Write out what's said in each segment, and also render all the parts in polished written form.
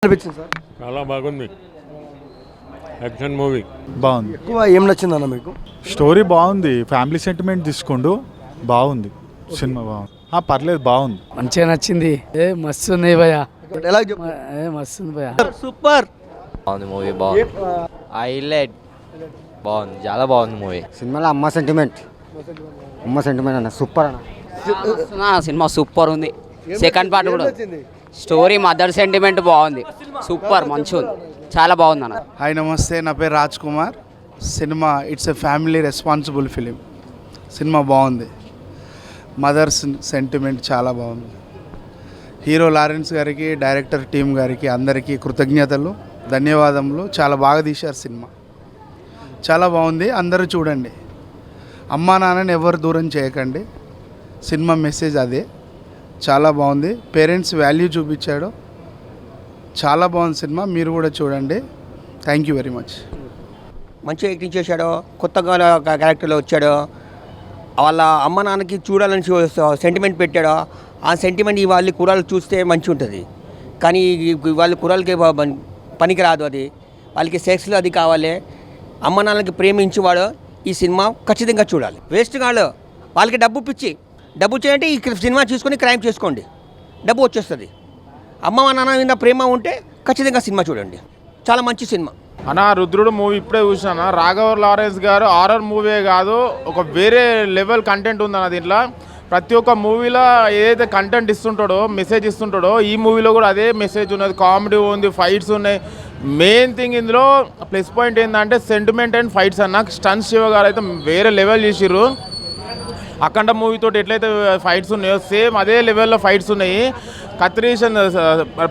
అనిపించింది సార్? చాలా బాగుంది. యాక్షన్ మూవీ బాగుంది. ఎక్కువ ఏం నచ్చిందన్న మీకు? స్టోరీ బాగుంది, ఫ్యామిలీ సెంటిమెంట్ తీసుకుంటూ బాగుంది. సినిమా బాగుంది, పర్లేదు, బాగుంది, మంచిగా నచ్చింది. మస్తు ఉంది భయ, ఎలా మస్తు ఉంది భయ. సూపర్ బాగుంది మూవీ, బాగుంది. హైలైట్ బాగుంది, చాలా బాగుంది మూవీ. సినిమాలో అమ్మ సెంటిమెంట్ అన్న సూపర్ అన్న. సినిమా సూపర్ ఉంది. సెకండ్ పార్ట్ కూడా స్టోరీ మదర్ సెంటిమెంట్ బాగుంది. సూపర్, మంచిగా ఉంది, చాలా బాగుంది అన్న. హాయ్ నమస్తే, నా పేరు Raj Kumar. Cinema it's a family responsible film. Cinema బాగుంది, మదర్స్ సెంటిమెంట్ చాలా బాగుంది. హీరో లారెన్స్ గారికి, డైరెక్టర్ టీం గారికి అందరికీ కృతజ్ఞతలు, ధన్యవాదములు. చాలా బాగా తీశారు సినిమా, చాలా బాగుంది. అందరూ చూడండి. అమ్మా నాన్నని ఎవరు దూరం చేయకండి. సినిమా మెసేజ్ అదే, చాలా బాగుంది. పేరెంట్స్ వాల్యూ చూపించాడు, చాలా బాగుంది సినిమా. మీరు కూడా చూడండి. Thank you very much. మంచిగా యాక్టింగ్ చేశాడు, కొత్తగా క్యారెక్టర్లో వచ్చాడు. వాళ్ళ అమ్మ నాన్నకి చూడాలని సెంటిమెంట్ పెట్టాడు. ఆ సెంటిమెంట్ వాళ్ళ కుర్రాళ్ళు చూస్తే మంచిగా ఉంటుంది, కానీ వాళ్ళ కుర్రాళ్ళకి పనికి రాదు. అది వాళ్ళకి సెక్స్లో అది కావాలి. అమ్మ నాన్నకి ప్రేమించేవాడు ఈ సినిమా ఖచ్చితంగా చూడాలి. వేస్ట్ కాదు, వాళ్ళకి డబ్బు పిచ్చి. డబ్బు చేయంటే ఈ సినిమా చూసుకొని క్రైమ్ చేసుకోండి, డబ్బు వచ్చేస్తుంది. అమ్మ నాన్న మీద ప్రేమ ఉంటే ఖచ్చితంగా సినిమా చూడండి, చాలా మంచి సినిమా. అన్న రుద్రుడు మూవీ ఇప్పుడే చూసాను. రాఘవ లారెన్స్ గారు హారర్ మూవీ కాదు, ఒక వేరే లెవెల్ కంటెంట్ ఉందన్న దీంట్లో. ప్రతి ఒక్క మూవీలో ఏదైతే కంటెంట్ ఇస్తుంటాడో, మెసేజ్ ఇస్తుంటాడో, ఈ మూవీలో కూడా అదే మెసేజ్ ఉన్నది. కామెడీ ఉంది, ఫైట్స్ ఉన్నాయి. మెయిన్ థింగ్ ఇందులో ప్లస్ పాయింట్ ఏంటంటే సెంటిమెంట్ అండ్ ఫైట్స్ అన్న. స్టన్స్ శివ గారు అయితే వేరే లెవెల్ చేసిర్రు. అఖండ మూవీతో ఎట్లయితే ఫైట్స్ ఉన్నాయో సేమ్ అదే లెవెల్లో ఫైట్స్ ఉన్నాయి. కత్రీషన్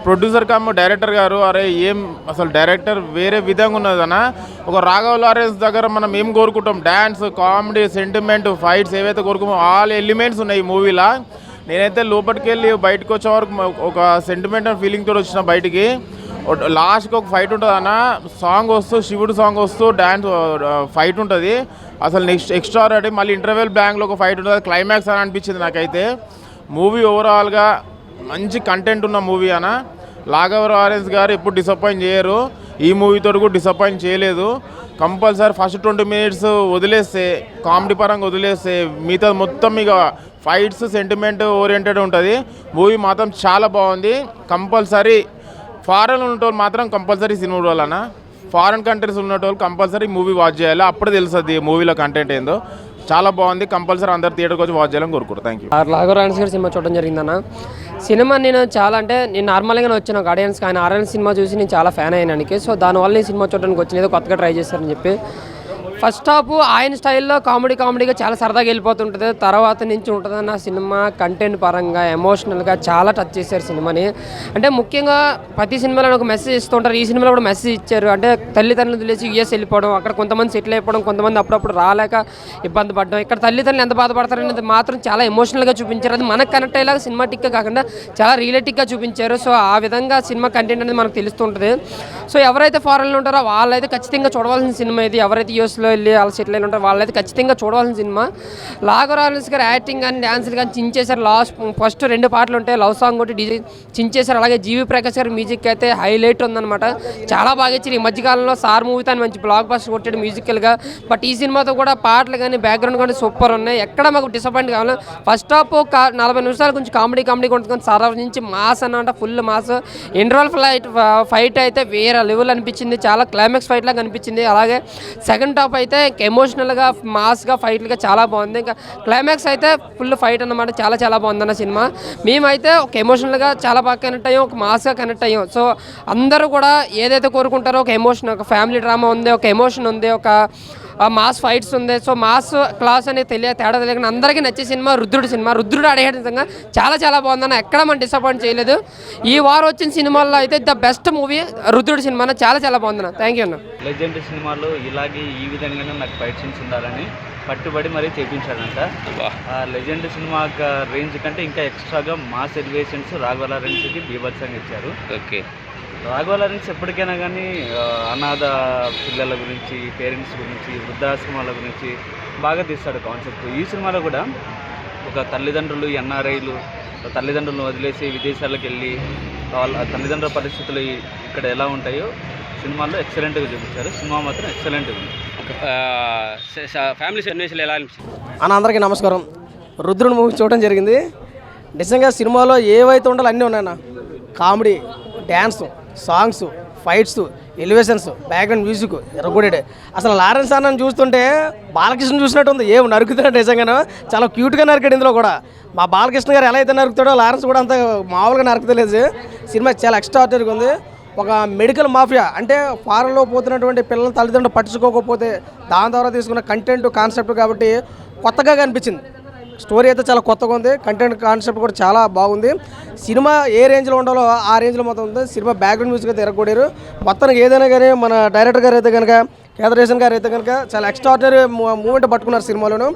ప్రొడ్యూసర్ కమ్ డైరెక్టర్ గారు, అరే ఏం అసలు డైరెక్టర్ వేరే విధంగా ఉన్నదన్న. ఒక రాఘవ లారెన్స్ దగ్గర మనం ఏం కోరుకుంటాం, డ్యాన్స్, కామెడీ, సెంటిమెంట్, ఫైట్స్ ఏవైతే కోరుకుంటామో ఆల్ ఎలిమెంట్స్ ఉన్నాయి ఈ మూవీలో. నేనైతే లోపలికి వెళ్ళి బయటకు వచ్చే వరకు ఒక సెంటిమెంట్ అండ్ ఫీలింగ్ తోటి వచ్చిన బయటికి. లాస్ట్కి ఒక ఫైట్ ఉంటుంది అన్న, సాంగ్ వస్తూ శివుడు సాంగ్ వస్తూ డ్యాన్స్ ఫైట్ ఉంటుంది అసలు నెక్స్ట్ ఎక్స్ట్రా రెడీ. మళ్ళీ ఇంటర్వెల్ బ్యాంక్లో ఒక ఫైట్ ఉంటుంది, క్లైమాక్స్ అని అనిపించింది నాకైతే. మూవీ ఓవరాల్గా మంచి కంటెంట్ ఉన్న మూవీ అన్న. రాఘవ లారెన్స్ గారు ఎప్పుడు డిసప్పాయింట్ చేయరు, ఈ మూవీతో కూడా డిసప్పాయింట్ చేయలేదు. కంపల్సరీ ఫస్ట్ 20 minutes వదిలేస్తే, కామెడీ పరంగా వదిలేస్తే మిగతా మొత్తం ఇక ఫైట్స్ సెంటిమెంట్ ఓరియంటెడ్ ఉంటుంది. మూవీ మాత్రం చాలా బాగుంది. కంపల్సరీ ఫారెన్ ఉన్నటోళ్ళు మాత్రం కంపల్సరీ సినిమా చూడాలన్న. ఫారెన్ కంట్రీస్ ఉన్నటోళ్ళు కంపల్సరీ మూవీ వాచ్ చేయాలి, అప్పుడే తెలుస్తుంది మూవీలో కంటెంట్ ఏందో. చాలా బాగుంది, కంపల్సరీ అందరు థియేటర్కి వచ్చి వాచ్ చేయాలని కోరుకుంటాను. Thank you. రాఘవ లారెన్స్ గారి సినిమా చూడడం జరిగిందన్న. సినిమా నేను చాలా అంటే నేను నార్మల్గానే వచ్చాను ఒక ఆడియన్స్, కానీ ఆడియన్స్ సినిమా చూసి నేను చాలా ఫ్యాన్ అయినానికి. సో దానివల్ల ఈ సినిమా చూడడానికి వచ్చిన ఏదో కొత్తగా ట్రై చేశారని చెప్పి. ఫస్ట్ హాఫ్ ఆయన స్టైల్లో కామెడీగా చాలా సరదాగా వెళ్ళిపోతుంటుంది. తర్వాత నుంచి ఉంటుంది నా సినిమా కంటెంట్ పరంగా, ఎమోషనల్గా చాలా టచ్ చేశారు సినిమాని. అంటే ముఖ్యంగా ప్రతి సినిమాలో ఒక మెసేజ్ ఇస్తుంటారు, ఈ సినిమాలో కూడా మెసేజ్ ఇచ్చారు. అంటే తల్లిదండ్రులు తెలిసి యూఎస్ వెళ్ళిపోవడం, అక్కడ కొంతమంది సెటిల్ అయిపోవడం, కొంతమంది అప్పుడప్పుడు రాలేక ఇబ్బంది పడడం, ఇక్కడ తల్లిదండ్రులు ఎంత బాధపడతారు అనేది మాత్రం చాలా ఎమోషనల్గా చూపించారు. అది మనకు కనెక్ట్ అయ్యేలాగా సినిమాటిక్గా కాకుండా చాలా రియలిటిక్గా చూపించారు. సో ఆ విధంగా సినిమా కంటెంట్ అనేది మనకు తెలుస్తుంటుంది. సో ఎవరైతే ఫారెన్లో ఉంటారో వాళ్ళైతే ఖచ్చితంగా చూడవలసిన సినిమా ఇది. ఎవరైతే యూఎస్లో వెళ్ళి వాళ్ళు సెటిల్ అయిన ఉంటారు వాళ్ళైతే ఖచ్చితంగా చూడవలసిన సినిమా. రాఘవ లారెన్స్ గారు యాక్టింగ్ కానీ డ్యాన్సులు కానీ చించేశారు. ఫస్ట్ 2 పాటలు ఉంటాయి, లవ్ సాంగ్ ఒకటి చించేశారు. అలాగే జీవి ప్రకాష్ గారి మ్యూజిక్ అయితే హైలైట్ ఉందన్నమాట, చాలా బాగా ఇచ్చారు. ఈ మధ్యకాలంలో సార్ మూవీతో మంచి బ్లాక్ బస్టర్ కొట్టాడు మ్యూజికల్గా. బట్ ఈ సినిమాతో కూడా పాటలు కానీ బ్యాక్గ్రౌండ్ కానీ సూపర్ ఉన్నాయి, ఎక్కడ మాకు డిసప్పాయింట్ కావాలి. ఫస్ట్ హాఫ్ ఒక 40 నిమిషాలు కొంచెం కామెడీ ఉంటుంది, కానీ సరఫ నుంచి మాస్ అన్నమాట, ఫుల్ మాస్. ఇంటర్వల్ ఫైట్ అయితే వేరే లెవెల్ అనిపించింది, చాలా క్లైమాక్స్ ఫైట్ లాగా అనిపించింది. అలాగే సెకండ్ హాఫ్ అయితే ఎమోషనల్గా మాస్గా ఫైట్లుగా చాలా బాగుంది. ఇంకా క్లైమాక్స్ అయితే ఫుల్ ఫైట్ అన్నమాట, చాలా బాగుందన్న సినిమా. మేమైతే ఒక ఎమోషనల్గా చాలా బాగా కనెక్ట్ అయ్యాం, ఒక మాస్గా కనెక్ట్ అయ్యాం. సో అందరూ కూడా ఏదైతే కోరుకుంటారో ఒక ఎమోషన్, ఒక ఫ్యామిలీ డ్రామా ఉంది, ఒక ఎమోషన్ ఉంది, ఒక మాస్ ఫైట్స్ ఉంది. సో మాస్ క్లాస్ అనేది తేడా తెలియకుండా అందరికీ నచ్చే సినిమా రుద్రుడు అడిగే విధంగా చాలా బాగుందన్న. ఎక్కడ మనం డిసప్పాయింట్ చేయలేదు. ఈ వారం వచ్చిన సినిమాల్లో అయితే the best movie Rudrudu cinema, చాలా బాగుందన్న. థ్యాంక్ యూ అన్న. లెజెండ్ సినిమాలో ఇలాగే ఈ విధంగానే నాకు ఫైట్ సీన్స్ ఉండాలని పట్టుబడి మరీ చేయించాడంట. లెజెండ్ సినిమా రేంజ్ కంటే ఇంకా ఎక్స్ట్రాగా మాస్ ఎలివేషన్స్ రాఘవ లారెన్స్కి బీభత్సంగా ఇచ్చారు. ఓకే, రాఘవ లారెన్స్ ఎప్పటికైనా కానీ అనాథ పిల్లల గురించి, పేరెంట్స్ గురించి, వృద్ధాశ్రమాల గురించి బాగా తీస్తాడు కాన్సెప్ట్. ఈ సినిమాలో కూడా ఒక తల్లిదండ్రులు, ఎన్ఆర్ఐలు తల్లిదండ్రులను వదిలేసి విదేశాలకు వెళ్ళి వాళ్ళ తల్లిదండ్రుల పరిస్థితులు ఇక్కడ ఎలా ఉంటాయో సినిమాలో ఎక్సలెంట్గా చూపించారు. సినిమా మాత్రం ఎక్సలెంట్గా ఉంది. ఫ్యామిలీ సన్నివేశాలు ఎలా అనిపించింది? అన్న అందరికీ నమస్కారం. రుద్రుని మూవీ చూడడం జరిగింది. నిజంగా సినిమాలో ఏవైతే ఉండాలో అన్నీ ఉన్నాయన్న. Comedy, dance, songs, fights, elevations, background music ఎరగొడేడే. అసలు లారెన్స్ అన్నని చూస్తుంటే బాలకృష్ణ చూసినట్టు ఉంది. ఏం నరుకుతున్నాడు నిజంగానో, చాలా క్యూట్గా నరికాడు ఇందులో కూడా. మా బాలకృష్ణ గారు ఎలా అయితే నరుకుతాడో లారెన్స్ కూడా అంత మామూలుగా నరకతలేదు. సినిమా చాలా ఎక్స్ట్రాఆర్డినరీగా ఉంది. ఒక మెడికల్ మాఫియా అంటే ఫారెన్లో పోతున్నటువంటి పిల్లల తల్లిదండ్రులు పట్టించుకోకపోతే దాని ద్వారా తీసుకున్న కంటెంట్ కాన్సెప్ట్ కాబట్టి కొత్తగా కనిపించింది. స్టోరీ అయితే చాలా కొత్తగా ఉంది. కంటెంట్ కాన్సెప్ట్ కూడా చాలా బాగుంది. సినిమా ఏ రేంజ్లో ఉండాలో ఆ రేంజ్లో మొత్తం ఉంది. సినిమా బ్యాక్గ్రౌండ్ మ్యూజిక్ అయితే ఎరగొడారు. మొత్తానికి ఏదైనా కానీ మన డైరెక్టర్ గారు అయితే కనుక, కేదరేషన్ గారు అయితే కనుక చాలా ఎక్స్ట్రాఆర్డినరీ మూమెంట్ పట్టుకున్నారు సినిమాలోను.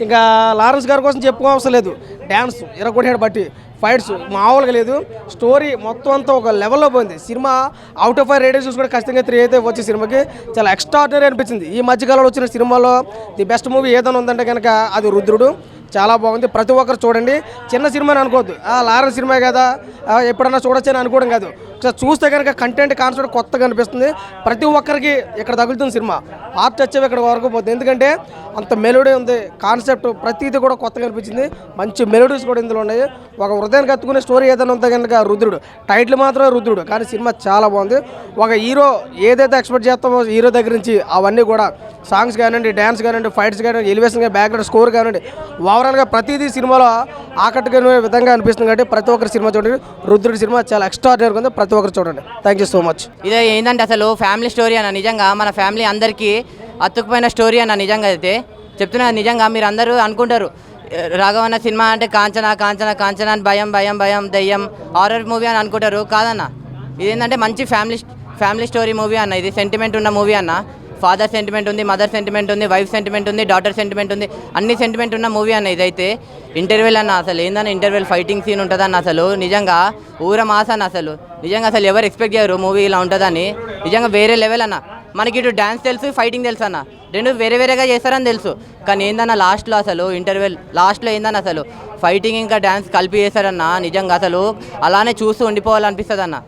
ఇంకా లారెన్స్ గారి కోసం చెప్పుకోవసరం లేదు. డ్యాన్స్ ఎరగొట్టాడు బట్టి, ఫైట్స్ మామూలుగా లేదు. స్టోరీ మొత్తం అంతా ఒక లెవెల్లో పోయింది. సినిమా అవుట్ ఆఫ్ 5 రేటింగ్ చూసుకుంటే ఖచ్చితంగా 3 అయితే వచ్చే సినిమాకి చాలా ఎక్స్ట్రాఆర్డినరీ అనిపించింది. ఈ మధ్యకాలంలో వచ్చిన సినిమాలో ది బెస్ట్ మూవీ ఏదైనా ఉందంటే కనుక అది రుద్రుడు. చాలా బాగుంది. ప్రతి ఒక్కరు చూడండి. చిన్న సినిమాని అనుకోవద్దు, లారెన్స్ సినిమా కదా ఎప్పుడన్నా చూడొచ్చని అనుకోవడం కాదు. ఒకసారి చూస్తే కనుక కంటెంట్ కాన్సెప్ట్ కొత్తగా అనిపిస్తుంది. ప్రతి ఒక్కరికి ఇక్కడ తగులుతుంది సినిమా. ఆర్ట్ వచ్చేవి ఇక్కడ వరకు పోతుంది. ఎందుకంటే అంత మెలోడీ ఉంది. కాన్సెప్ట్ ప్రతిదీ కూడా కొత్తగా అనిపించింది. మంచి మెలోడీస్ కూడా ఇందులో ఉన్నాయి. ఒక హృదయానికి కత్తుకునే స్టోరీ ఏదైనా ఉంటే కనుక రుద్రుడు. టైటిల్ మాత్రం రుద్రుడు, కానీ సినిమా చాలా బాగుంది. ఒక హీరో ఏదైతే ఎక్స్పెక్ట్ చేస్తామో హీరో దగ్గర నుంచి అవన్నీ కూడా సాంగ్స్ కానివ్వండి, డ్యాన్స్ కానివ్వండి, ఫైట్స్ కానివ్వండి, ఎలివేషన్ కానీ, బ్యాక్గ్రౌండ్ స్కోర్ కానివ్వండి, ఓవరాల్గా ప్రతిదీ సినిమాలో ఆకట్టుకునే విధంగా అనిపిస్తుంది. కాబట్టి ప్రతి ఒక్కరి సినిమా చూడండి. రుద్రుడి సినిమా చాలా ఎక్స్ట్రాఆర్డినరీగా ఉంది. ప్రతి ఒక్కరు చూడండి. Thank you so much. ఇది ఏంటంటే అసలు ఫ్యామిలీ స్టోరీ అన్న. నిజంగా మన ఫ్యామిలీ అందరికీ అతుక్కుపోయిన స్టోరీ అన్న. నిజంగా అయితే చెప్తున్నా. నిజంగా మీరు అందరూ అనుకుంటారు రాఘవన్న సినిమా అంటే కాంచనా కాంచనా కాంచనా అని భయం భయం భయం దయ్యం హారర్ మూవీ అని అనుకుంటారు. కాదన్న, ఇదేంటంటే మంచి ఫ్యామిలీ స్టోరీ మూవీ అన్న. ఇది సెంటిమెంట్ ఉన్న మూవీ అన్న. ఫాదర్ సెంటిమెంట్ ఉంది, మదర్ సెంటిమెంట్ ఉంది, వైఫ్ సెంటిమెంట్ ఉంది, డాటర్ సెంటిమెంట్ ఉంది, అన్ని సెంటిమెంట్ ఉన్న మూవీ అన్న. ఇదైతే ఇంటర్వెల్ అన్న. అసలు ఏందన్న ఇంటర్వెల్ ఫైటింగ్ సీన్ ఉంటుందన్న. అసలు నిజంగా ఊర మాస్ అన్న. అసలు నిజంగా అసలు ఎవరు ఎక్స్పెక్ట్ చేయరు మూవీ ఇలా ఉంటుందని. నిజంగా వేరే లెవెల్ అన్న. మనకి ఇటు డ్యాన్స్ తెలుసు, ఫైటింగ్ తెలుసు అన్న. రెండు వేరేగా చేస్తారని తెలుసు. కానీ ఏందన్న లాస్ట్లో అసలు ఇంటర్వెల్ లాస్ట్లో ఏందన్న అసలు ఫైటింగ్ ఇంకా డ్యాన్స్ కలిపి చేశారన్న. నిజంగా అసలు అలానే చూస్తూ ఉండిపోవాలనిపిస్తుంది అన్న.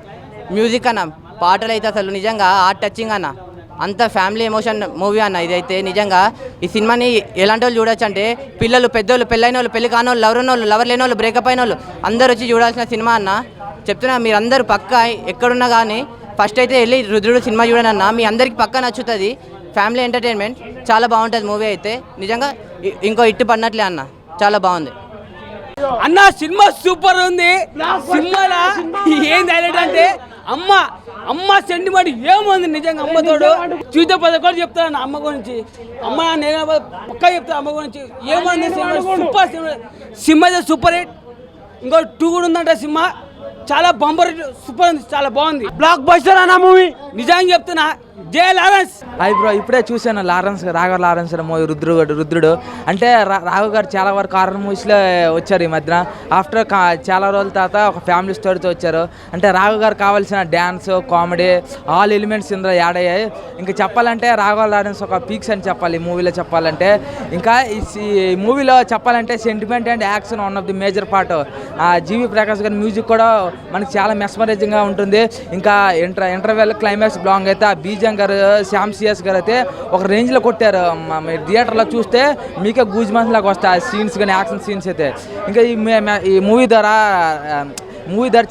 మ్యూజిక్ అన్న, పాటలు అయితే అసలు నిజంగా హార్ట్ టచింగ్ అన్న. అంత ఫ్యామిలీ ఎమోషన్ మూవీ అన్న ఇదైతే. నిజంగా ఈ సినిమాని ఎలాంటి వాళ్ళు చూడొచ్చు అంటే పిల్లలు, పెద్దోళ్ళు, పెళ్ళైన వాళ్ళు, పెళ్లి కానోళ్ళు, లవర్ ఉన్నోళ్ళు, లవర్ లేని వాళ్ళు, బ్రేకప్ అయిన వాళ్ళు అందరూ వచ్చి చూడాల్సిన సినిమా అన్న. చెప్తున్నా మీరందరూ పక్కా ఎక్కడున్నా కానీ ఫస్ట్ అయితే వెళ్ళి రుద్రుడు సినిమా చూడండి అన్న. మీ అందరికీ పక్కా నచ్చుతుంది. ఫ్యామిలీ ఎంటర్టైన్మెంట్ చాలా బాగుంటుంది మూవీ అయితే. నిజంగా ఇంకో ఇట్టు పడినట్లే అన్న. చాలా బాగుంది అన్న. సినిమా సూపర్ ఉంది. సినిమాలో ఏంది హైలైట్ అంటే అమ్మ సెంటిమెంట్ ఏముంది నిజంగా. అమ్మతోడు చూస్తే 10 కోట్లు చెప్తాను అమ్మ గురించి. అమ్మ నేను పక్క చెప్తాను అమ్మ గురించి. ఏముంది సూపర్ సినిమా సూపర్ హిట్. ఇంకో 2 కూడా ఉందంట సినిమా. చాలా బంపర్ సూపర్ ఉంది. చాలా బాగుంది. బ్లాక్ బస్టర్ అన్న మూవీ. నిజంగా చెప్తున్నా. జే లారెన్స్. అది బ్రో ఇప్పుడే చూశాను రాఘవ లారెన్స్ మూవీ రుద్రుడు అంటే రాఘవ్ గారు చాలా వరకు హారర్ మూవీస్లో వచ్చారు ఈ మధ్యన. ఆఫ్టర్ చాలా రోజుల తర్వాత ఒక ఫ్యామిలీ స్టోరీతో వచ్చారు. అంటే రాఘవ్ గారు కావాల్సిన డ్యాన్స్, కామెడీ ఆల్ ఎలిమెంట్స్ ఇందులో యాడ్ అయ్యాయి. ఇంకా చెప్పాలంటే రాఘవ లారెన్స్ ఒక పీక్స్ అని చెప్పాలి ఈ మూవీలో చెప్పాలంటే. ఇంకా ఈ మూవీలో చెప్పాలంటే sentiment and action one of the major part. G V Prakash గారి మ్యూజిక్ కూడా మనకి చాలా మెస్మరైజింగ్గా ఉంటుంది. ఇంకా ఇంటర్వెల్ క్లైమాక్స్ బ్లాంగ్ అయితే ఆ బీజం గారు, శ్యామ్ సిఎస్ గారు అయితే ఒక రేంజ్లో కొట్టారు. మీరు థియేటర్లో చూస్తే మీకే గూజ్ బంప్స్ లాగా వస్తాయి ఆ సీన్స్ కానీ, యాక్షన్ సీన్స్ అయితే. ఇంకా ఈ మూవీ ద్వారా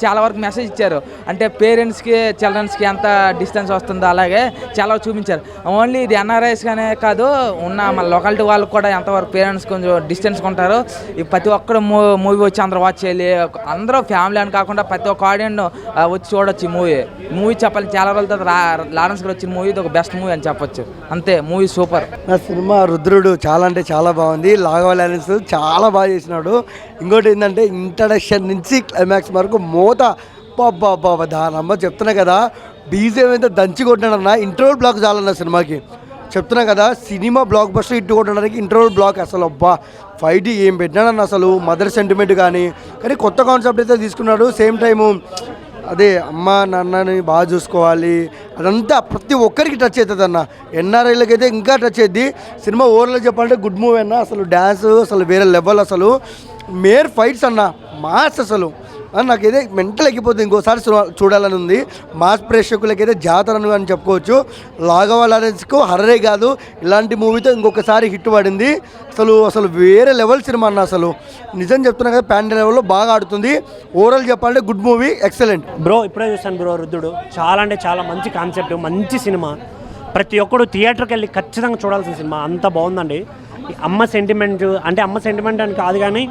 చాలా వరకు మెసేజ్ ఇచ్చారు. అంటే పేరెంట్స్కి చిల్డ్రన్స్కి ఎంత డిస్టెన్స్ వస్తుందో అలాగే చాలా చూపించారు. ఓన్లీ ఇది ఎన్ఆర్ఐస్గానే కాదు, ఉన్న మన లొకాలిటీ వాళ్ళకి కూడా ఎంతవరకు పేరెంట్స్ కొంచెం డిస్టెన్స్ ఉంటారు. ప్రతి ఒక్కరు మూవీ వచ్చి అందరూ వాచ్ చేయాలి. అందరూ ఫ్యామిలీ అని కాకుండా ప్రతి ఒక్క ఆడియన్స్ వచ్చి చూడొచ్చు ఈ మూవీ చెప్పాలి. చాలా రోజుల తర్వాత లారెన్స్ గారు వచ్చిన మూవీ ఇది ఒక బెస్ట్ మూవీ అని చెప్పొచ్చు. అంతే, మూవీ సూపర్. నా సినిమా రుద్రుడు చాలా అంటే చాలా బాగుంది. రాఘవ లారెన్స్ చాలా బాగా చేసినాడు. ఇంకోటి ఏంటంటే ఇంట్రడక్షన్ నుంచి క్లైమాక్స్ వరకు మోత బాబా దానమ్మ. చెప్తున్నా కదా, బీజేం అయితే దంచి కొట్టినాడన్న. ఇంటర్వల్ బ్లాక్ చాలన్న సినిమాకి. చెప్తున్నా కదా, సినిమా బ్లాక్ బస్టర్ ఇట్టు కొట్టడానికి ఇంటర్వల్ బ్లాక్ అసలు అబ్బా ఫైట్ ఏం పెట్టినాడన్న. అసలు మదర్ సెంటిమెంట్ కానీ కొత్త కాన్సెప్ట్ అయితే తీసుకున్నాడు. సేమ్ టైము అదే అమ్మ నాన్నని బాగా చూసుకోవాలి, అదంతా ప్రతి ఒక్కరికి టచ్ అవుతుంది అన్న. ఎన్ఆర్ఐలకి అయితే ఇంకా టచ్ అవుద్ది సినిమా. ఓవర్లో చెప్పాలంటే గుడ్ మూవీ అన్న. అసలు డ్యాన్స్ అసలు వేరే లెవెల్. అసలు మేర్ ఫైట్స్ అన్న మాస్. అసలు నాకైతే మెంటల్ ఎక్కిపోతుంది, ఇంకోసారి చూడాలని ఉంది. మాస్ ప్రేక్షకులకైతే జాతరను అని చెప్పుకోవచ్చు. రాఘవ లారెన్స్కు హర్రే కాదు, ఇలాంటి మూవీతో ఇంకొకసారి హిట్ పడింది. అసలు వేరే లెవెల్ సినిమా అన్న, అసలు నిజం చెప్తున్నా కదా, ప్యాన్ లెవెల్లో బాగా ఆడుతుంది. ఓవరాల్ చెప్పాలంటే గుడ్ మూవీ, ఎక్సలెంట్. బ్రో ఇప్పుడే చూస్తాను బ్రో రుద్రుడు, చాలా అంటే చాలా మంచి కాన్సెప్ట్, మంచి సినిమా. ప్రతి ఒక్కరు థియేటర్కి వెళ్ళి ఖచ్చితంగా చూడాల్సిన సినిమా, అంత బాగుందండి. అమ్మ సెంటిమెంట్ అంటే అమ్మ సెంటిమెంట్ అని కాదు, కానీ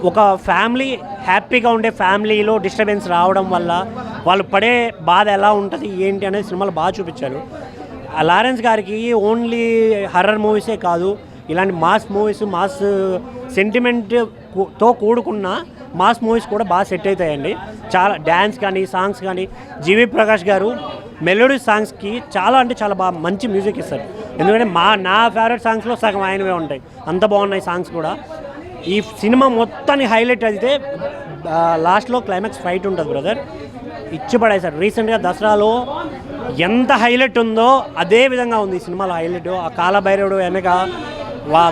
ఒక ఫ్యామిలీ హ్యాపీగా ఉండే ఫ్యామిలీలో డిస్టర్బెన్స్ రావడం వల్ల వాళ్ళు పడే బాధ ఎలా ఉంటుంది ఏంటి అనేది సినిమాలో బాగా చూపించారు. లారెన్స్ గారికి ఓన్లీ హర్రర్ మూవీసే కాదు, ఇలాంటి మాస్ మూవీస్, మాస్ సెంటిమెంట్తో కూడుకున్న మాస్ మూవీస్ కూడా బాగా సెట్ అవుతాయండి. చాలా డ్యాన్స్ కానీ సాంగ్స్ కానీ, జీవి ప్రకాష్ గారు మెలోడీ సాంగ్స్కి చాలా అంటే చాలా బాగా మంచి మ్యూజిక్ ఇస్తారు. ఎందుకంటే నా ఫేవరెట్ సాంగ్స్లో సగం ఆయనవే ఉంటాయి, అంత బాగున్నాయి సాంగ్స్ కూడా. ఈ సినిమా మొత్తాన్ని హైలైట్ అయితే లాస్ట్లో క్లైమాక్స్ ఫైట్ ఉంటుంది బ్రదర్, ఇచ్చి పడేశారు. రీసెంట్గా దసరాలో ఎంత హైలైట్ ఉందో అదే విధంగా ఉంది ఈ సినిమాలో హైలైట్. ఆ కాలభైరవుడు వెనక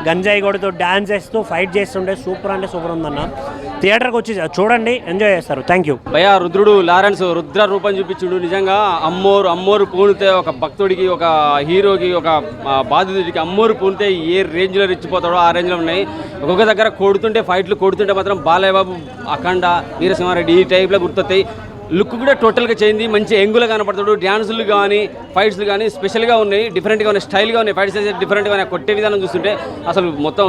గంజాయి గొడతో డ్యాన్స్ చేస్తూ ఫైట్ చేస్తుంటే సూపర్ అంటే సూపర్ ఉందన్న. థియేటర్కి వచ్చి చూడండి, ఎంజాయ్ చేస్తారు. థ్యాంక్ యూ భయ్యా. రుద్రుడు లారెన్స్ రుద్ర రూపం చూపించుడు, నిజంగా అమ్మోరు పూనితే ఒక భక్తుడికి, ఒక హీరోకి, ఒక బాధితుడికి అమ్మోరు పూనితే ఏ రేంజ్లో రెచ్చిపోతాడో ఆ రేంజ్లో ఉన్నాయి. ఒక్కొక్క దగ్గర ఫైట్లు కొడుతుంటే మాత్రం బాలయ్య బాబు, అఖండ, వీరసింహారెడ్డి ఈ టైప్లో గుర్తొస్తాయి. లుక్ కూడా టోటల్గా చేయింది, మంచి ఎంగులో కనపడతాడు. డ్యాన్సులు కానీ ఫైట్స్లు కానీ స్పెషల్గా ఉన్నాయి, డిఫరెంట్గా ఉన్నాయి, స్టైల్గా ఉన్నాయి. ఫైట్స్ అయితే డిఫరెంట్గా ఉన్నాయి. కొట్టే విధానం చూస్తుంటే అసలు మొత్తం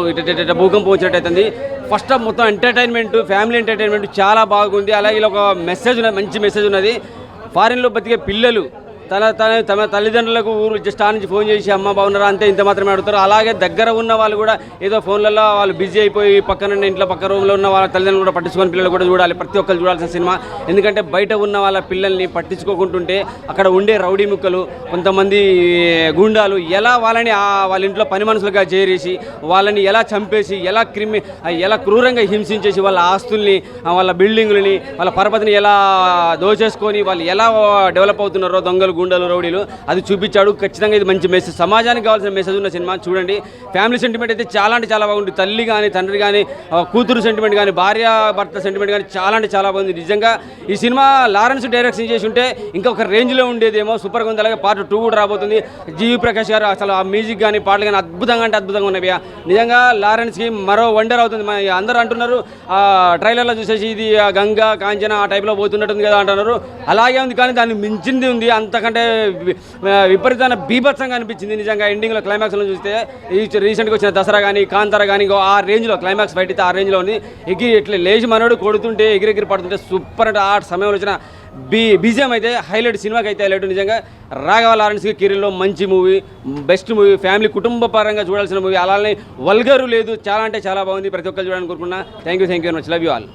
భూకంపం వచ్చినట్టు అవుతుంది. ఫస్ట్ హాఫ్ మొత్తం ఎంటర్టైన్మెంట్, ఫ్యామిలీ ఎంటర్టైన్మెంట్ చాలా బాగుంది. అలాగే ఇలా ఒక మెసేజ్ ఉన్నది, మంచి మెసేజ్ ఉన్నది. ఫారిన్లో బతికే పిల్లలు తమ తల్లిదండ్రులకు ఊరు జస్ట్ ఆ నుంచి ఫోన్ చేసి అమ్మ బాగున్నారా అంతే, ఇంత మాత్రమే అడుగుతారు. అలాగే దగ్గర ఉన్న వాళ్ళు కూడా ఏదో ఫోన్లలో వాళ్ళు బిజీ అయిపోయి పక్కన ఇంట్లో పక్క రూమ్లో ఉన్న వాళ్ళ తల్లిదండ్రులు కూడా పట్టించుకొని పిల్లలు కూడా చూడాలి. ప్రతి ఒక్కరు చూడాల్సిన సినిమా. ఎందుకంటే బయట ఉన్న వాళ్ళ పిల్లల్ని పట్టించుకోకుంటుంటే అక్కడ ఉండే రౌడీ ముక్కలు, కొంతమంది గుండాలు ఎలా వాళ్ళని వాళ్ళ ఇంట్లో పని మనుషులుగా చేరేసి వాళ్ళని ఎలా చంపేసి, ఎలా క్రూరంగా హింసించేసి వాళ్ళ ఆస్తుల్ని, వాళ్ళ బిల్డింగులని, వాళ్ళ పరపతిని ఎలా దోచేసుకొని వాళ్ళు ఎలా డెవలప్ అవుతున్నారో దొంగలు, గుండెలు, రౌడీలు, అది చూపించాడు. ఖచ్చితంగా ఇది మంచి మెసేజ్, సమాజానికి కావాల్సిన మెసేజ్ ఉన్న సినిమా. చూడండి. ఫ్యామిలీ సెంటిమెంట్ అయితే చాలా అంటే చాలా బాగుంది. తల్లి కానీ, తండ్రి కానీ, కూతురు సెంటిమెంట్ కానీ, భార్య భర్త సెంటిమెంట్ కానీ చాలా అంటే చాలా బాగుంది. నిజంగా ఈ సినిమా లారెన్స్ డైరెక్షన్ చేసి ఉంటే ఇంకా ఒక రేంజ్లో ఉండేదేమో, సూపర్గా ఉంది. అలాగే పార్ట్ 2 కూడా రాబోతుంది. జీవి ప్రకాష్ గారు అసలు ఆ మ్యూజిక్ కానీ పాటలు కానీ అద్భుతంగా అంటే అద్భుతంగా ఉన్నాయి. నిజంగా లారెన్స్కి మరో వండర్ అవుతుంది. అందరూ అంటున్నారు ట్రైలర్లో చూసేసి ఇది గంగా కాంచన ఆ టైప్లో పోతున్నట్టుంది కదా అంటున్నారు. అలాగే ఉంది, కానీ దాన్ని మించింది ఉంది. అంతకంటే విపరీతమైన బీభత్సంగా అనిపించింది నిజంగా. ఎండింగ్లో క్లైమాక్స్లో చూస్తే రీసెంట్గా వచ్చిన దసరా కానీ, కాంతారా కానీ ఆ రేంజ్లో క్లైమాక్స్ ఫైట్ అయితే ఆ రేంజ్లో ఉంది. ఇట్లా లేచి మనోడు కొడుతుంటే ఎగిరెగిరి పడుతుంటే సూపర్ అంటే ఆ సమయంలో వచ్చిన బీజిఎం అయితే హైలైట్, సినిమాకి అయితే హైలైట్. నిజంగా రాఘవ లారెన్స్కి కెరీర్లో మంచి మూవీ, బెస్ట్ మూవీ, ఫ్యామిలీ కుటుంబ పరంగా చూడాల్సిన మూవీ. అలానే వల్గరు లేదు, చాలా అంటే చాలా బాగుంది. ప్రతి ఒక్కరు చూడాలని కోరుకున్నా. Thank you very much. Love you all.